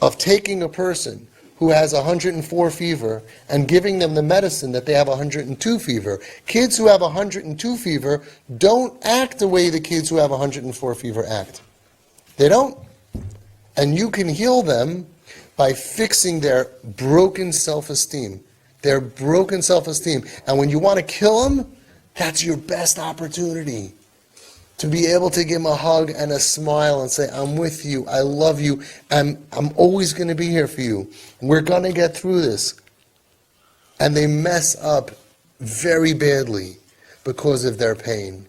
of taking a person who has 104 fever and giving them the medicine that they have 102 fever. Kids who have 102 fever don't act the way the kids who have 104 fever act. They don't. And you can heal them by fixing their broken self-esteem. Their broken self-esteem. And when you want to kill them, that's your best opportunity. To be able to give them a hug and a smile and say, I'm with you, I love you, I'm always going to be here for you. We're going to get through this. And they mess up very badly because of their pain.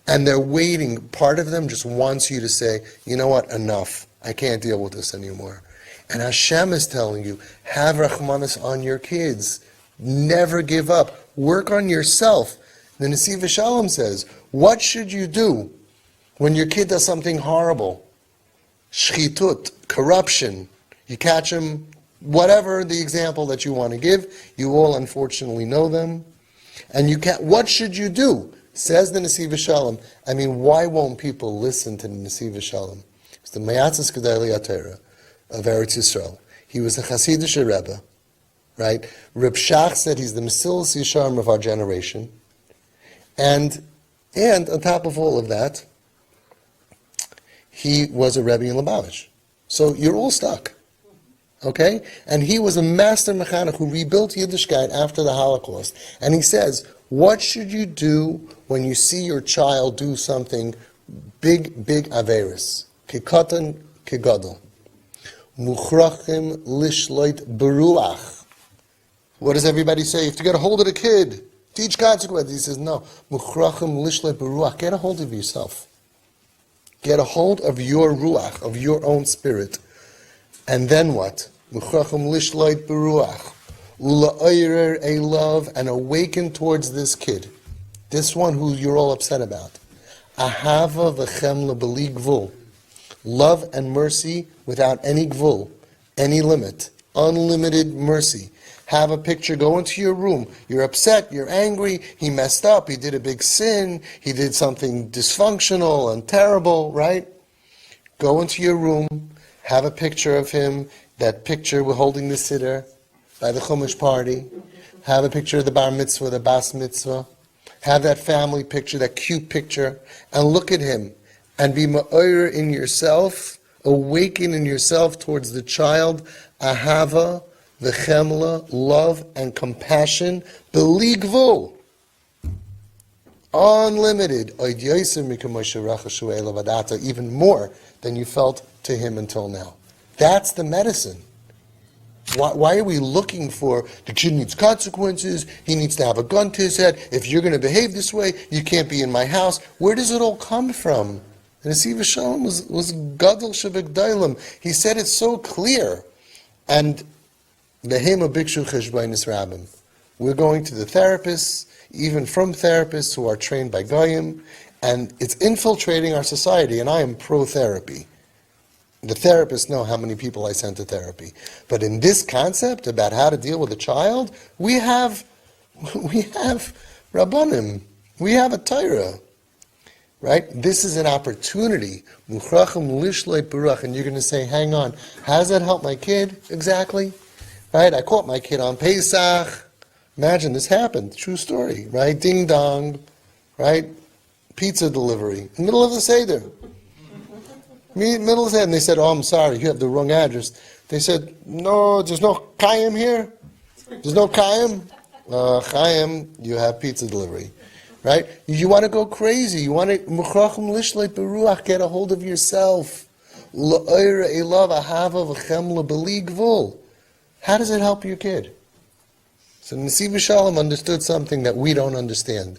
And they're waiting. Part of them just wants you to say, you know what, enough. I can't deal with this anymore. And Hashem is telling you, have Rachmanis on your kids. Never give up. Work on yourself. The Nesiv Shalom says, what should you do when your kid does something horrible? Shchitut, corruption. You catch him, whatever the example that you want to give. You all unfortunately know them. And you can't. What should you do? Says the Nesiv Shalom. I mean, why won't people listen to the Nesiv Shalom? It's the Mayatzis Gedolei HaTorah of Eretz Yisrael. He was a Hasidic Rebbe, right? Reb Shach said he's the Mesilas Yesharim of our generation. And on top of all of that, he was a Rebbe in Lubavitch. So you're all stuck. Okay? And he was a master mechanic who rebuilt Yiddishkeit after the Holocaust. And he says, what should you do when you see your child do something big averis? Kikatan, kigadol. Muchrachim lishloit beruach. What does everybody say? You have to get a hold of the kid. Teach consequences. He says, no. Muchrachim lishloit beruach. Get a hold of yourself. Get a hold of your ruach, of your own spirit. And then what? Muchrachim lishloit beruach. Ula'ayrer a love, and awaken towards this kid. This one who you're all upset about. Ahava v'chemla b'li gvul. Love and mercy without any gvul, any limit. Unlimited mercy. Have a picture, go into your room. You're upset, you're angry, he messed up, he did a big sin, he did something dysfunctional and terrible, right? Go into your room, have a picture of him, that picture we're holding the siddur by the Chumash party. Have a picture of the bar mitzvah, the bas mitzvah. Have that family picture, that cute picture, and look at him. And be ma'oyer in yourself, awaken in yourself towards the child, ahava, v'chemla, love and compassion, b'li gvul, unlimited, even more than you felt to him until now. That's the medicine. Why are we looking for, the kid needs consequences, he needs to have a gun to his head, if you're going to behave this way, you can't be in my house. Where does it all come from? And Nesiv Shalom was Gadol Shebegdailim. He said it so clear. And Behema Bikshu Cheshbainis Rabbim. We're going to the therapists, even from therapists who are trained by Goyim, and it's infiltrating our society, and I am pro-therapy. The therapists know how many people I sent to therapy. But in this concept about how to deal with a child, we have Rabbanim. We have a Torah. Right? This is an opportunity. Muchrachim lishloit beruach. And you're going to say, hang on, how does that help my kid? Exactly. Right? I caught my kid on Pesach. Imagine this happened. True story. Right? Ding dong. Right? Pizza delivery. In the middle of the Seder. Middle of the Seder. And they said, oh, I'm sorry, you have the wrong address. They said, no, there's no Chaim here? There's no Chaim? Chaim, you have pizza delivery. Right? You want to go crazy. You want to muchrachim lishloit beruach, get a hold of yourself. La'oira elav ahava v'chemla b'li gvul. How does it help your kid? So Nesiv Shalom understood something that we don't understand.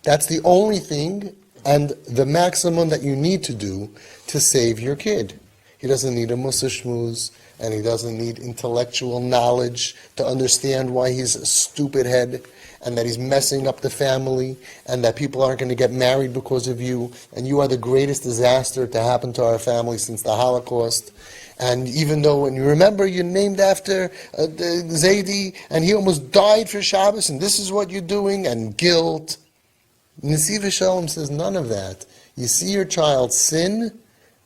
That's the only thing and the maximum that you need to do to save your kid. He doesn't need a mussar shmooze, and he doesn't need intellectual knowledge to understand why he's a stupid head, and that he's messing up the family, and that people aren't going to get married because of you, and you are the greatest disaster to happen to our family since the Holocaust. And even though, when you remember, you're named after Zaidi, and he almost died for Shabbos, and this is what you're doing, and guilt. Nesiv Shalom says none of that. You see your child sin,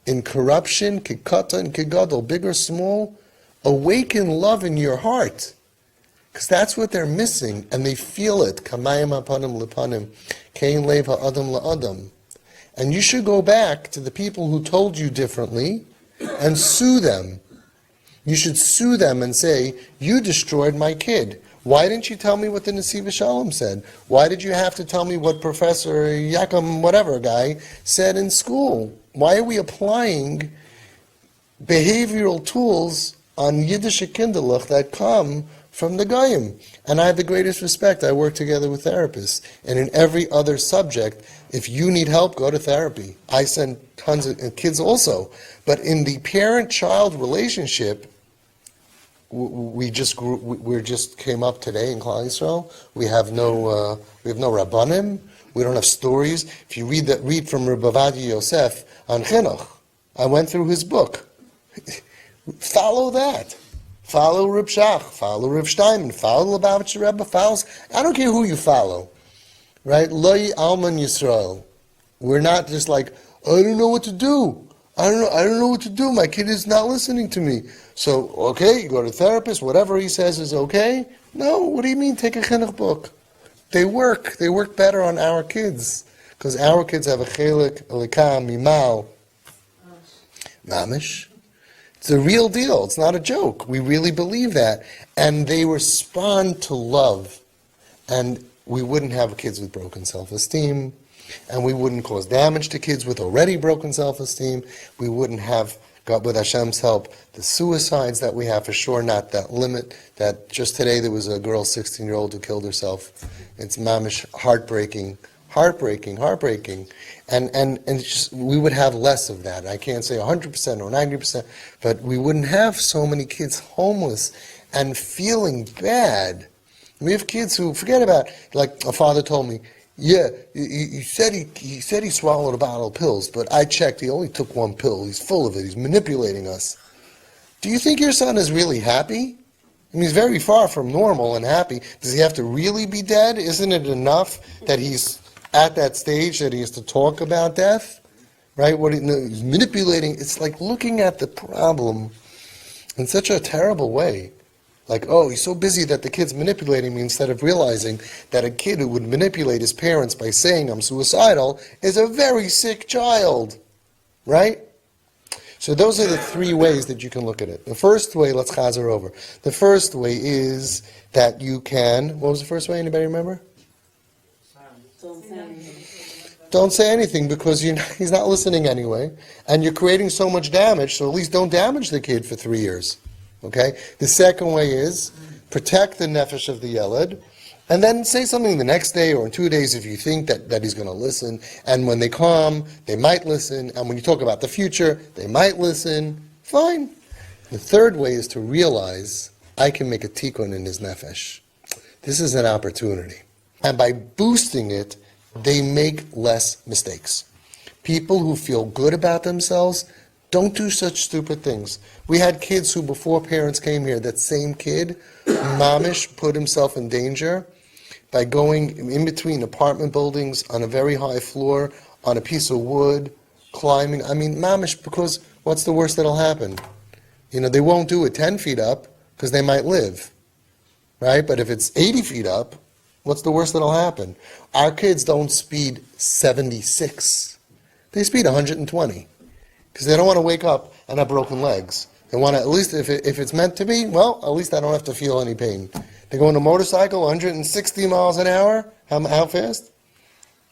in corruption, kikata and kigadol, big or small, awaken love in your heart. Because that's what they're missing, and they feel it. Kamayim hapanim lepanim, kein lev ha'adam la'adam. And you should go back to the people who told you differently and sue them. You should sue them and say, you destroyed my kid. Why didn't you tell me what the Nesiv Shalom said? Why did you have to tell me what Professor Yakum whatever guy said in school? Why are we applying behavioral tools on Yiddish Kinderlich that come from the Goyim? And I have the greatest respect. I work together with therapists. And in every other subject, if you need help, go to therapy. I send tons of kids also. But in the parent-child relationship, we just came up today in Klal Yisrael. We have no rabbanim. We don't have stories. If you read from Reb Ovadia Yosef on Chinuch, I went through his book. Follow that. Follow Reb Shach. Follow Reb Steinman. Follow Lubavitcher Rebbe. I don't care who you follow, right? Loi Alman Yisrael. We're not just like, I don't know what to do. I don't know what to do. My kid is not listening to me. So, okay, you go to a therapist, whatever he says is okay. No, what do you mean take a chinuch book? They work better on our kids. Because our kids have a chelik, a lekam, mimal, mamish. It's a real deal. It's not a joke. We really believe that. And they respond to love. And we wouldn't have kids with broken self-esteem. And we wouldn't cause damage to kids with already broken self-esteem. We wouldn't have, God, with Hashem's help, the suicides that we have, for sure not that limit. That just today there was a girl, 16-year-old, who killed herself. It's mamish, heartbreaking. And just, we would have less of that. I can't say 100% or 90%, but we wouldn't have so many kids homeless and feeling bad. We have kids who, forget about, like a father told me, yeah, he said he swallowed a bottle of pills, but I checked, he only took one pill. He's full of it. He's manipulating us. Do you think your son is really happy? I mean, he's very far from normal and happy. Does he have to really be dead? Isn't it enough that he's at that stage that he has to talk about death? Right? He's manipulating. It's like looking at the problem in such a terrible way. Like, oh, he's so busy that the kid's manipulating me, instead of realizing that a kid who would manipulate his parents by saying I'm suicidal is a very sick child, right? So those are the three ways that you can look at it. The first way, let's chazer over. The first way is that you can, what was the first way, anybody remember? Don't say anything, because he's not listening anyway, and you're creating so much damage, so at least don't damage the kid for 3 years. Okay? The second way is protect the nefesh of the yeled, and then say something the next day or in 2 days if you think that he's going to listen. And when they come, they might listen. And when you talk about the future, they might listen. Fine. The third way is to realize I can make a tikkun in his nefesh. This is an opportunity. And by boosting it, they make less mistakes. People who feel good about themselves don't do such stupid things. We had kids who, before parents came here, that same kid, mamish, put himself in danger by going in between apartment buildings on a very high floor, on a piece of wood, climbing. I mean, mamish, because what's the worst that'll happen? They won't do it 10 feet up because they might live, right? But if it's 80 feet up, what's the worst that'll happen? Our kids don't speed 76. They speed 120. Because they don't want to wake up and have broken legs. They want to, at least if it's meant to be, well, at least I don't have to feel any pain. They go on a motorcycle, 160 miles an hour. How fast?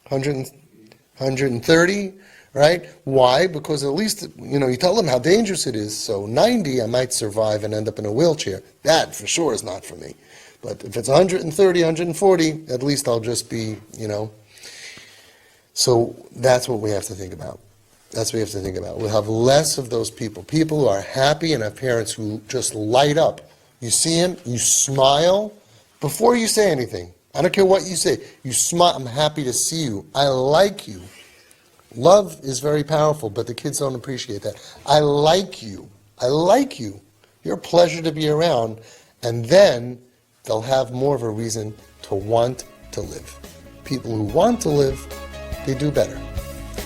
130, right? Why? Because at least, you tell them how dangerous it is. So 90, I might survive and end up in a wheelchair. That, for sure, is not for me. But if it's 130, 140, at least I'll just be, So that's what we have to think about. That's what we have to think about. We'll have less of those people who are happy and have parents who just light up. You see him, you smile before you say anything. I don't care what you say. You smile, I'm happy to see you. I like you. Love is very powerful, but the kids don't appreciate that. I like you. I like you. You're a pleasure to be around. And then they'll have more of a reason to want to live. People who want to live, they do better.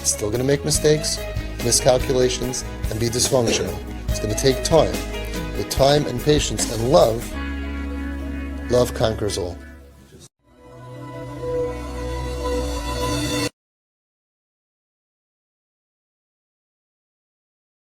Still going to make mistakes. miscalculations, and be dysfunctional. It's going to take time. With time and patience and love, love conquers all.